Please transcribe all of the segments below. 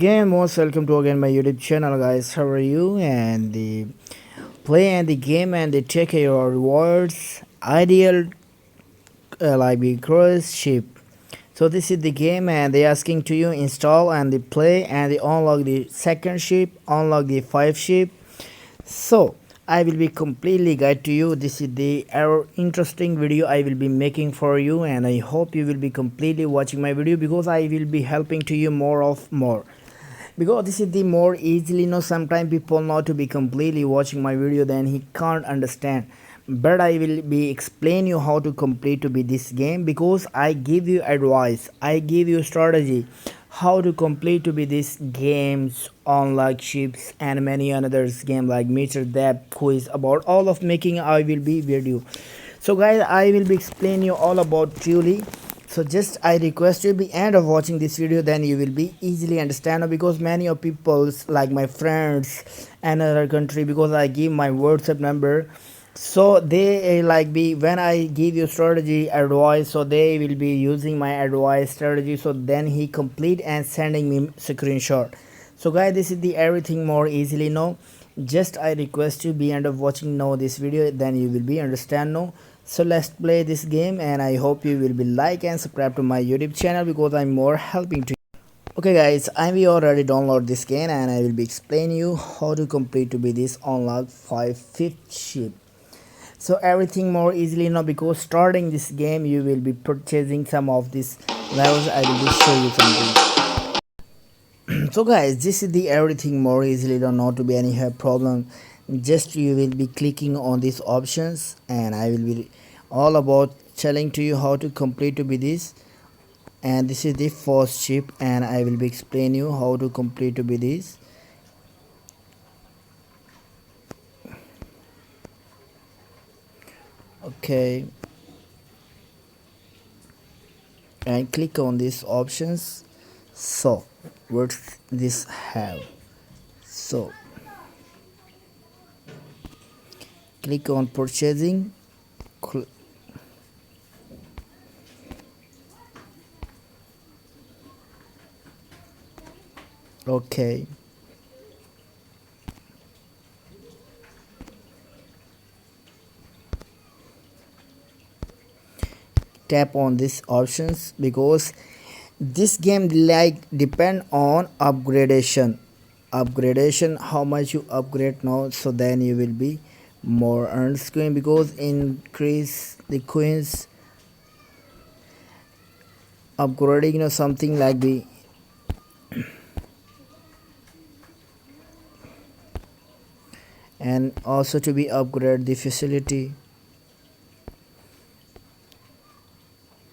again, most welcome to again my YouTube channel, guys. How are you? And the play and the game and the take your rewards ideal like the cruise ship. So this is the game and they asking to you install and the play and the unlock the second ship, unlock the 5 ship. So I will be completely guide to you. This is the interesting video I will be making for you, and I hope you will be completely watching my video because I will be helping to you more because this is the more easily know. Sometimes people not to be completely watching my video, then he can't understand, but I will be explain you how to complete to be this game because I give you advice, I give you strategy how to complete to be these games on like ships and many others game like meter depth quiz about all of making. I will be video. So guys, I will be explain you all about truly. So just I request you be end of watching this video, then you will be easily understand because many of people's like my friends and other country, because I give my WhatsApp number, so they like be when I give you strategy advice, so they will be using my advice strategy, so then he complete and sending me screenshot. So guys, this is the everything more easily know. Just I request you be end of watching now this video, then you will be understand now. So let's play this game, and I hope you will be like and subscribe to my YouTube channel because I'm more helping to you. Okay guys, I will already download this game and I will be explain you how to complete to be this unlock 5/5 ship. So everything more easily now because starting this game you will be purchasing some of these levels. I will just show you something. So guys, this is the everything more easily don't know to be any problem. Just you will be clicking on these options and I will be all about telling to you how to complete to be this. And this is the first ship and I will be explain you how to complete to be this. Okay, and click on these options. So what this have, so click on purchasing. Okay, tap on these options because this game like depend on upgradation how much you upgrade now, so then you will be more earns coin because increase the coins upgrading, something like the and also to be upgrade the facility.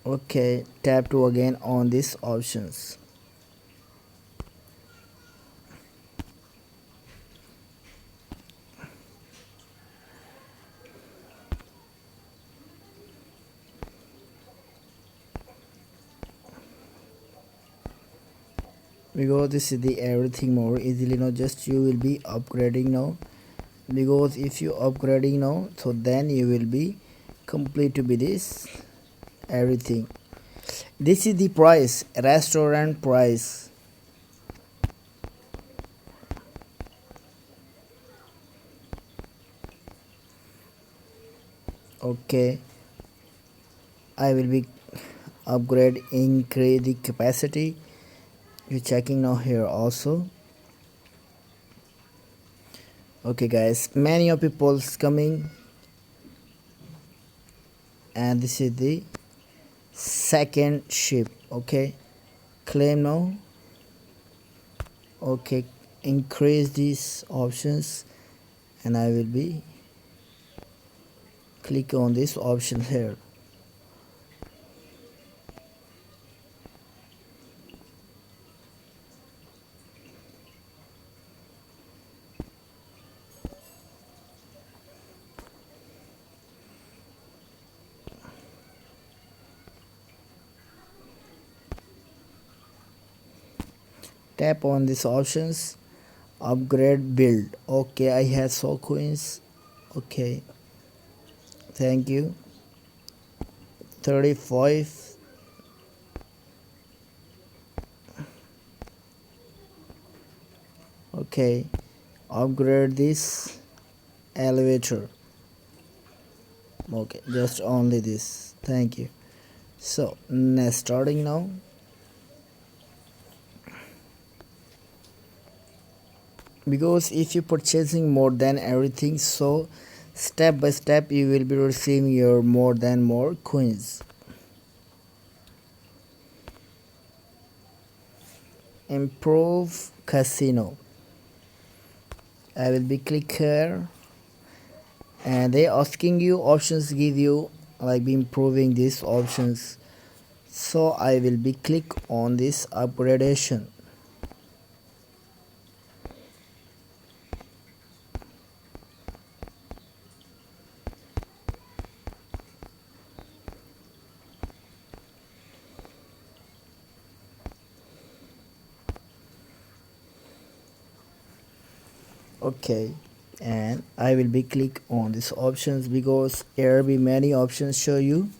Okay, tap to again on these options. Because this is the everything more easily now, just you will be upgrading now because if you upgrading now, so then you will be complete to be this everything. This is the price, restaurant price. Okay, I will be upgrade increase the capacity. You checking now here also. Okay guys, many of people's coming and this is the second ship. Okay, claim now. Okay, increase these options and I will be click on this option here. Tap on these options, upgrade build. Okay, I have so coins. Okay, thank you. 35. Okay, upgrade this elevator. Okay, just only this. Thank you. So next, starting now. Because if you're purchasing more than everything, so step by step you will be receiving your more than more coins. Improve casino. I will be click here, and they asking you options, give you like be improving these options. So I will be click on this upgradation. Okay, and I will be click on these options because there will be many options show you.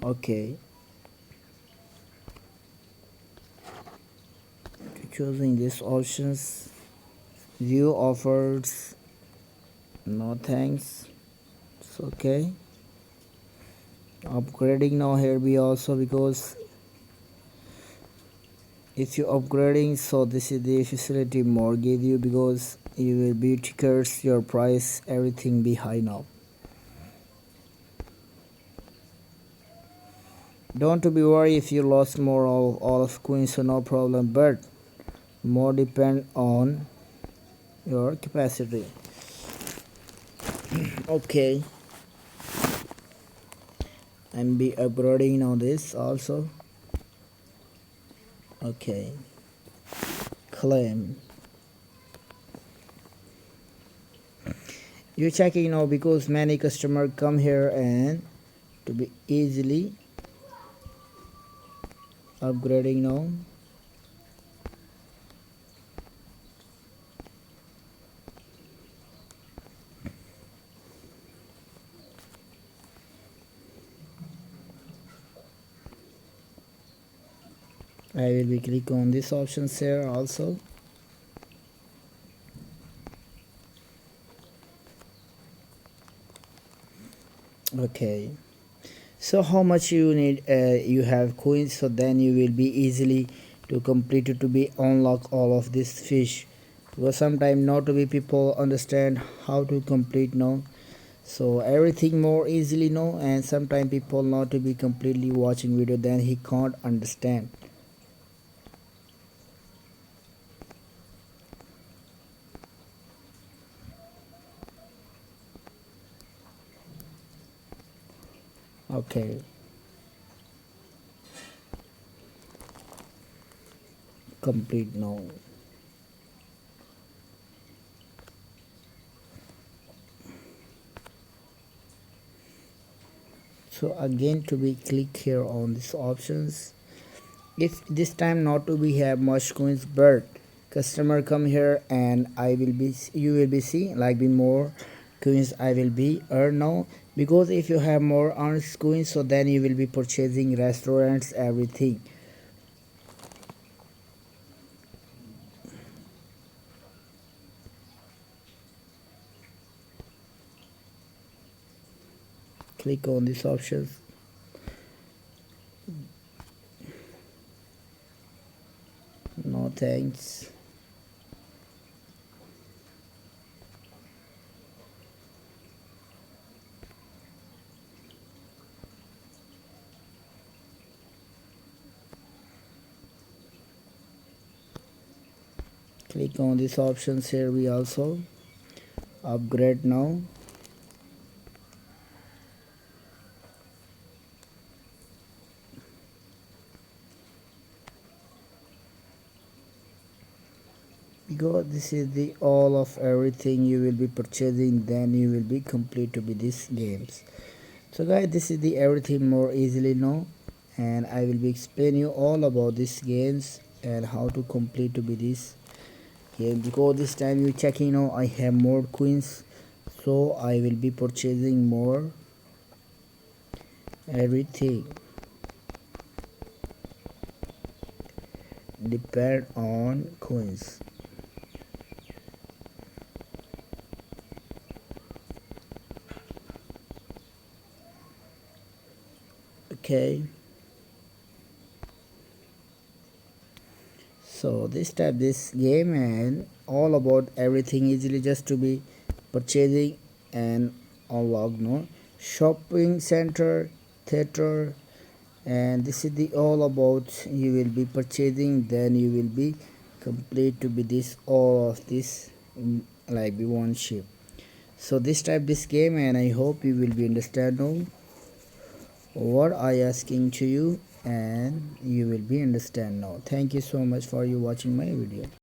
Okay, choosing these options, view offers, no thanks. It's okay. Upgrading now here be also because if you upgrading, so this is the facility more give you because you will be tickers your price everything be high now. Don't to be worried if you lost more of all of coins, so no problem, but more depend on your capacity. Okay, and be upgrading now this also. Okay, claim. You checking now because many customer come here and to be easily upgrading now. I will be click on this options here also. Okay, so how much you need you have coins, so then you will be easily to complete it to be unlock all of this fish, because sometimes not to be people understand how to complete now, so everything more easily know, and sometimes people not to be completely watching video then he can't understand. Okay, complete now. So again to be click here on these options. If this time not to be have much coins, but customer come here and I will be you will be see like be more coins I will be earn now, because if you have more earned coins, so then you will be purchasing restaurants everything. Click on these options. No thanks. Click on these options here. We also upgrade now. Because this is the all of everything you will be purchasing, then you will be complete to be these games. So guys, this is the everything more easily now, and I will be explain you all about these games and how to complete to be this game. Because this time you checking now I have more coins, so I will be purchasing more everything depend on coins. Okay, so this game and all about everything easily just to be purchasing and unlock no shopping center, theater, and this is the all about you will be purchasing, then you will be complete to be this all of this like be one ship. So this type this game, and I hope you will be understand now what I asking to you, and you will be understand now. Thank you so much for you watching my video.